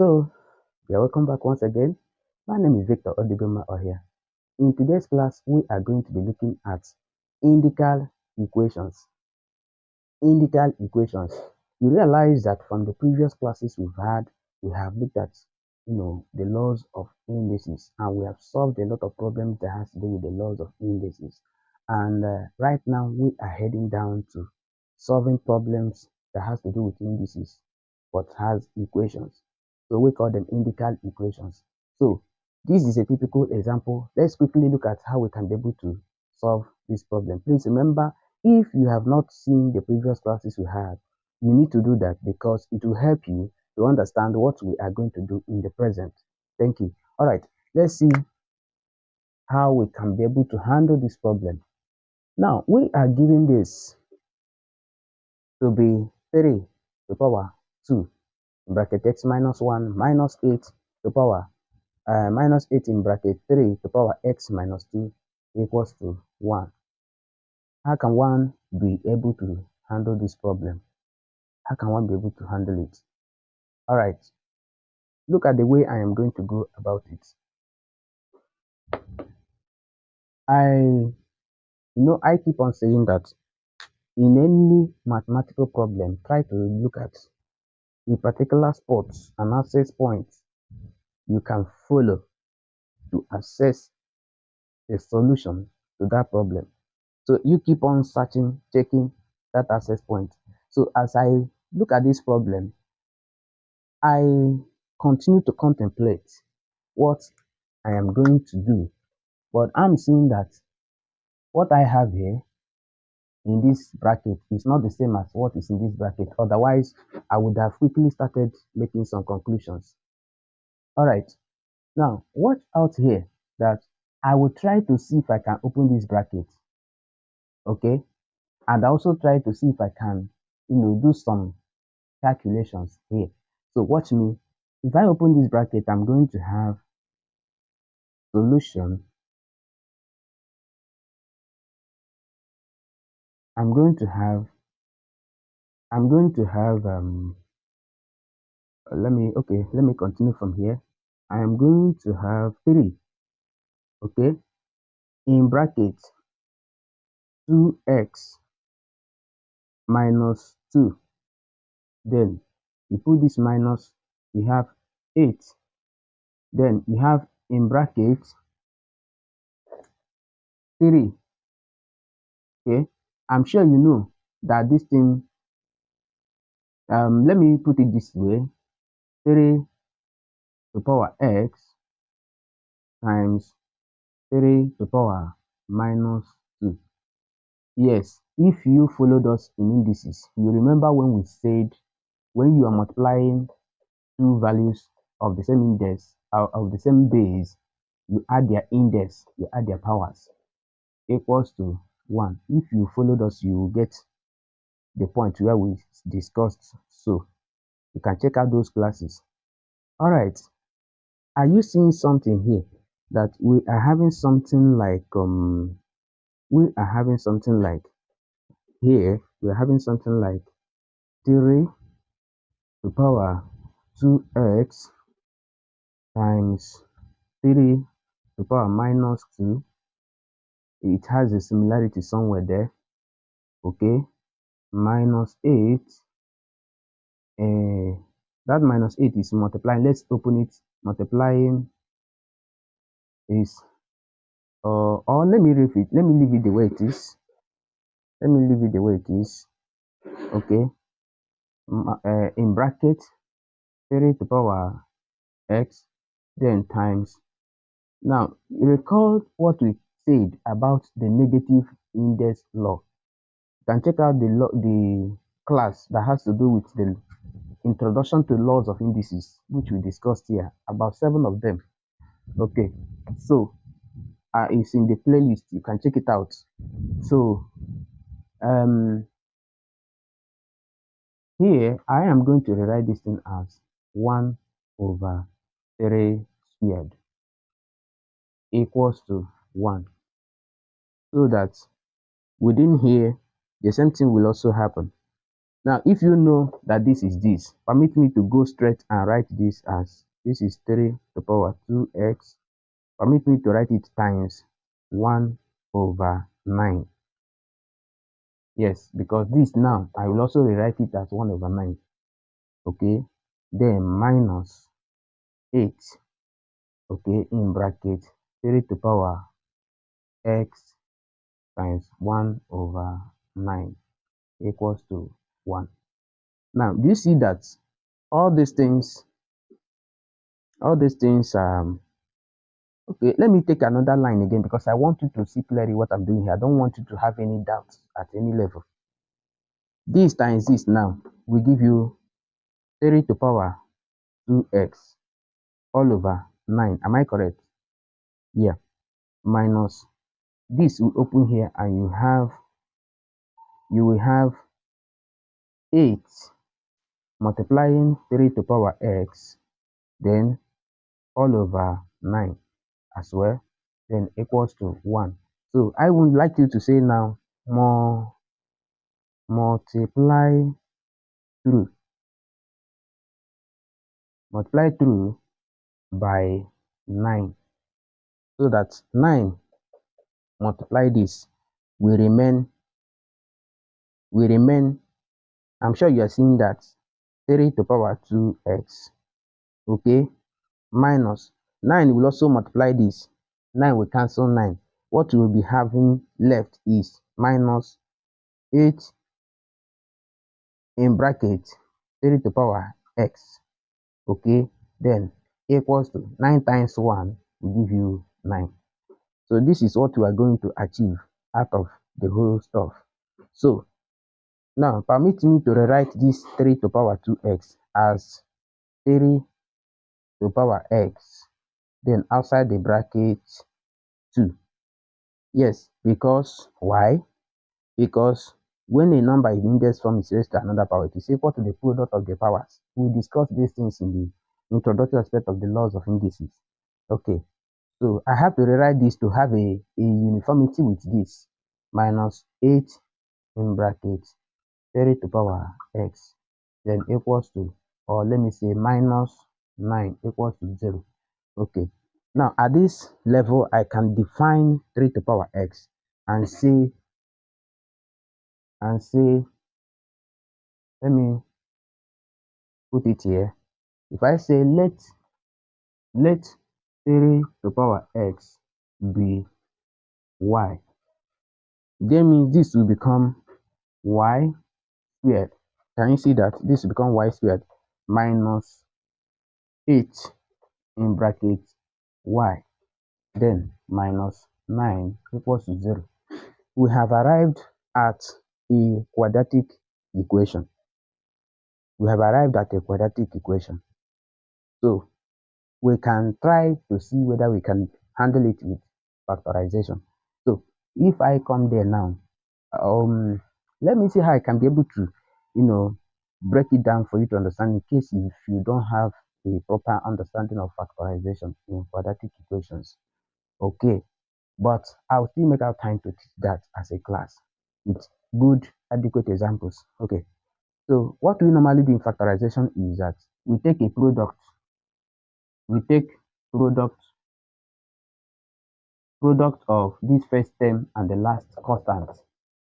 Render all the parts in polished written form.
So, you're welcome back once again. My name is Victor Odigoma Ohia. In today's class, we are going to be looking at indical equations. Indical equations. You realize that from the previous classes we have looked at, the laws of indices, and we have solved a lot of problems that has to do with the laws of indices. And right now, we are heading down to solving problems that has to do with indices, but has equations. So we call them indical equations. So this is a typical example. Let's quickly look at how we can be able to solve this problem. Please remember, if you have not seen the previous classes we had, you need to do that because it will help you to understand what we are going to do in the present. Thank you. All right, let's see how we can be able to handle this problem. Now, we are given this to be 3 to the power 2 in bracket x minus 1 minus 8 to the power minus 8 in bracket 3 to the power x minus 2 equals to 1. How can one be able to handle this problem? How can one be able to handle it? All right, look at the way I am going to go about it. I keep on saying that in any mathematical problem, try to look at a particular spot and access point you can follow to assess a solution to that problem. So you keep on searching, checking that access point. So as I look at this problem, I continue to contemplate what I am going to do. But I'm seeing that what I have here in this bracket is not the same as what is in this bracket. Otherwise, I would have quickly started making some conclusions. All right. Now, watch out here that I will try to see if I can open this bracket. Okay. And also try to see if I can, do some calculations here. So watch me. If I open this bracket, I'm going to have solution. I'm going to have let me continue from here. I am going to have 3, okay, in bracket 2x minus 2. Then you put this minus, you have 8. Then you have in bracket 3. Okay, I'm sure you know that this thing, let me put it this way: 3 to the power x times 3 to the power minus 2. Yes, if you followed us in indices, you remember when we said when you are multiplying two values of the same index of the same base, you add their index, you add their powers, equals to 1. If you followed us, you will get the point where we discussed. So you can check out those classes. All right, are you seeing something here that we are having something like here we're having something like 3 to the power 2x times 3 to the power minus 2. It has a similarity somewhere there. Okay, minus 8. That minus 8 is multiplying. Let's open it. Multiplying is or let me leave it the way it is. Okay, in bracket 3 to the power x, then times. Now recall what we said about the negative index law. You can check out the class that has to do with the introduction to laws of indices, which we discussed here, about 7 of them. Okay, so it's in the playlist, you can check it out. So here I am going to rewrite this thing as 1 over 3 squared equals to 1, so that within here the same thing will also happen. Now, if you know that this is this, permit me to go straight and write this as this is 3 to the power 2x. Permit me to write it times 1 over 9. Yes, because this now, I will also rewrite it as 1 over 9. Okay, then minus 8, okay, in bracket 3 to the power x times 1 over 9 equals to 1. Now, do you see that all these things, okay, let me take another line again because I want you to see clearly what I'm doing here. I don't want you to have any doubts at any level. This times this now will give you 3 to the power 2x all over 9. Am I correct? Yeah. Minus this will open here and you will have 8 multiplying 3 to the power x, then all over 9 as well, then equals to 1. So I would like you to say now more multiply through by 9, so that 9 multiply this will remain. I'm sure you are seeing that 3 to the power 2x, okay, minus 9 will also multiply this. 9 will cancel 9. What we will be having left is minus 8 in bracket 3 to the power x, okay, then equals to 9 times 1 will give you 9. So this is what we are going to achieve out of the whole stuff. So now permit me to rewrite this 3 to the power 2x as 3 to the power x, then outside the bracket 2. Yes, because why? Because when a number in index form is raised to another power, it is equal to the product of the powers. We discussed these things in the introductory aspect of the laws of indices. Okay, so I have to rewrite this to have a uniformity with this. Minus 8 in bracket 3 to the power x, then equals to, or let me say minus 9 equals to 0. Okay, now at this level, I can define 3 to the power x and say, let me put it here. If I say let 3 to the power x be y, then means this will become y squared. Can you see that this will become y squared minus 8 in bracket y, then minus 9 equals to 0. We have arrived at a quadratic equation. So we can try to see whether we can handle it with factorization. So if I come there now, let me see how I can be able to, break it down for you to understand, in case if you don't have a proper understanding of factorization in quadratic equations. Okay, but I'll still make out time to teach that as a class with good, adequate examples. Okay, so what we normally do in factorization is that we take a product, product of this first term and the last constant,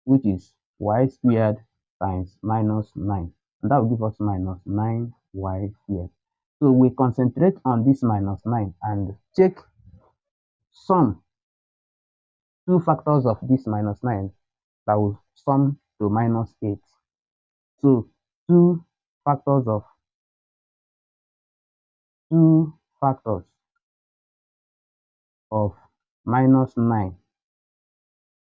which is y squared times minus 9, and that will give us minus 9y squared. So we concentrate on this minus 9 and check sum 2 factors of this minus 9 that will sum to minus 8. So 2 factors of minus 9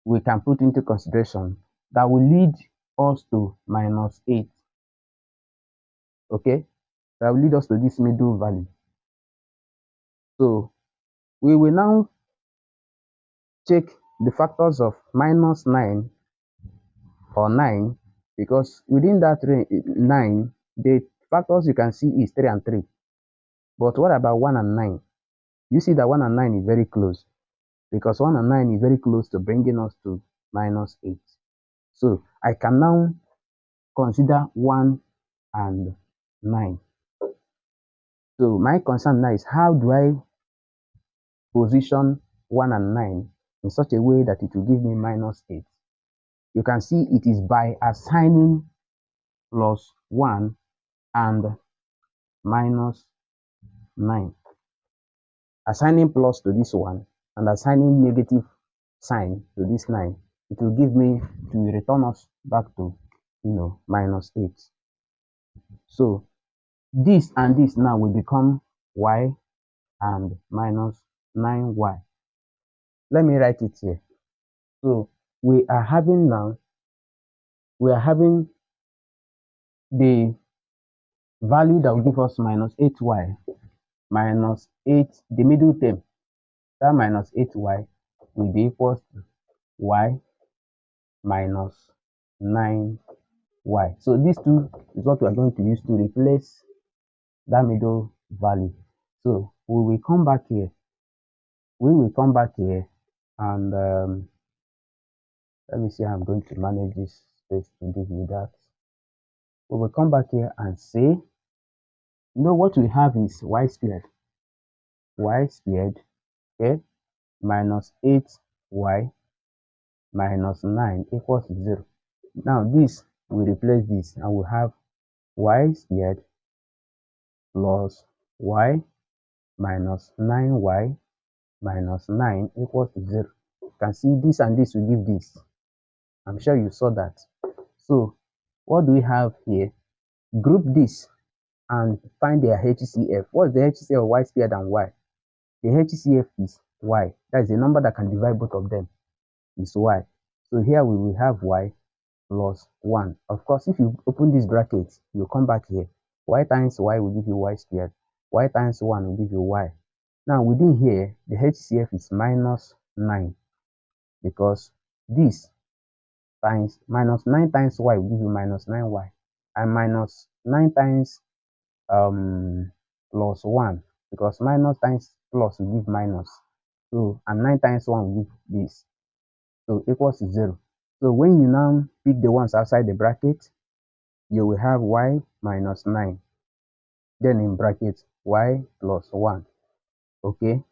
we can put into consideration that will lead us to minus 8. Okay, that will lead us to this middle value. So we will now check the factors of minus 9 or 9, because within that range 9, the factors you can see is 3 and 3. But what about 1 and 9? You see that 1 and 9 is very close, because 1 and 9 is very close to bringing us to minus 8. So I can now consider 1 and 9. So my concern now is how do I position 1 and 9 in such a way that it will give me -8. You can see it is by assigning +1 and -9. Assigning plus to this one and assigning negative sign to this 9, it will give me to return us back to -8. So this and this now will become y and -9y. Let me write it here. So we are having the value that will give us -8y -8, the middle term, that -8y will be equals to y -9y. So these two is what we are going to use to replace that middle value. So we will come back here. And let me see how I'm going to manage this space to give you that. We will come back here and say, what we have is y squared, okay, -8y -9 equals 0. Now this will replace this and we have y squared plus y -9y -9 equals 0. You can see this and this will give this. I'm sure you saw that. So what do we have here? Group this and find their HCF. What's the HCF of y squared and y? The HCF is y. That is the number that can divide both of them, is y. So here we will have y plus 1. Of course, if you open this bracket, you come back here. Y times y will give you y squared. Y times 1 will give you y. Now within here, the HCF is -9 because this times -9 times y will give you -9y, and -9 times plus 1, because minus times plus will give minus. So and 9 times 1 will give this. So equals to 0. So when you now pick the ones outside the bracket, you will have y -9. Then in bracket y plus 1. Okay.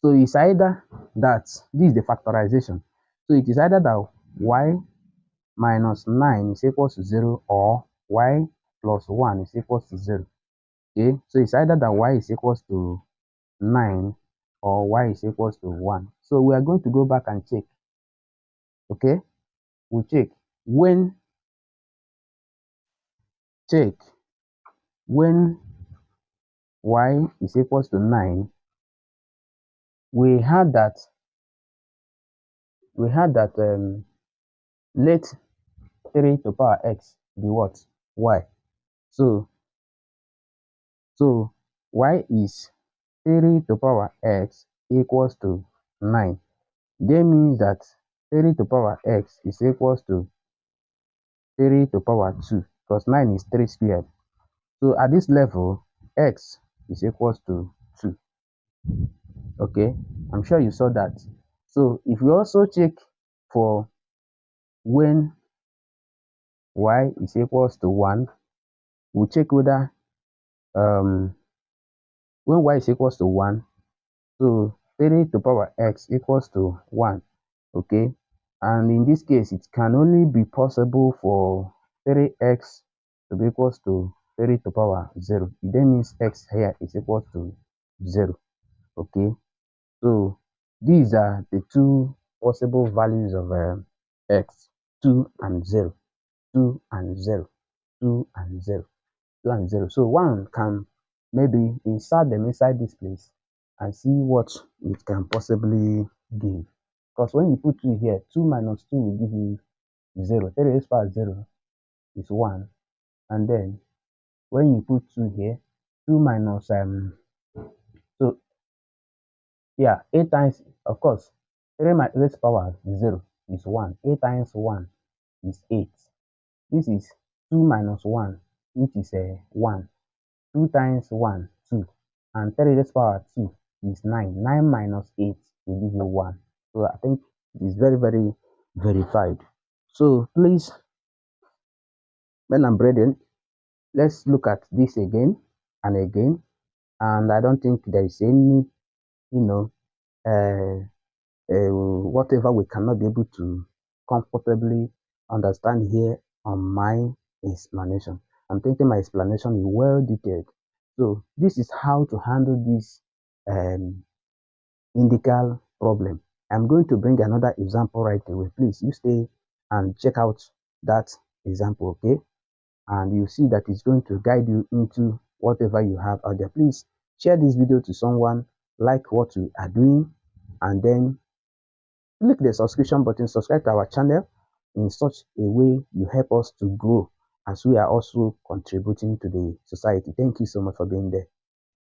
So it's either that this is the factorization. So it is either that y -9 is equals to 0 or y plus 1 is equals to 0. Okay, so it's either that y is equals to 9 or y is equals to 1. So we are going to go back and check. Okay, we check when y is equals to 9. We had that let 3 to power x be what? Y. So y is 3 to power x equals to 9. That means that 3 to power x is equals to 3 to power 2, because 9 is 3 squared. So at this level, x is equals to 2. Okay, I'm sure you saw that. So if we also check for when y is equals to 1, we'll check whether when y is equals to 1, so 3 to power x equals to 1. Okay, and in this case, it can only be possible for 3x to be equals to 3 to power 0. It then means x here is equals to 0. Okay, so these are the two possible values of x: 2 and 0, 2 and 0, 2 and 0, 2 and 0. So one can maybe insert them inside this place and see what it can possibly give. Because when you put 2 here, 2 minus 2 will give you 0. 3 raised power 0 is 1. And then when you put 2 here, 2 minus so yeah, 8 times, of course, 3 raised power 0 is 1. 8 times 1 is 8. This is 2 minus 1, which is 1. 2 times 1, 2. And 3 raised power 2 is 9. 9 minus 8 will give you 1. So I think it is very, very verified. So please Men and brethren, let's look at this again and again. And I don't think there is any, you know, whatever we cannot be able to comfortably understand here on my explanation. I'm thinking my explanation is well detailed. So this is how to handle this um, indical problem. I'm going to bring another example right away. Please, you stay and check out that example, okay? And you see that it's going to guide you into whatever you have out there. Please share this video to someone, like what we are doing, and then click the subscription button, subscribe to our channel. In such a way, you help us to grow as we are also contributing to the society. Thank you so much for being there.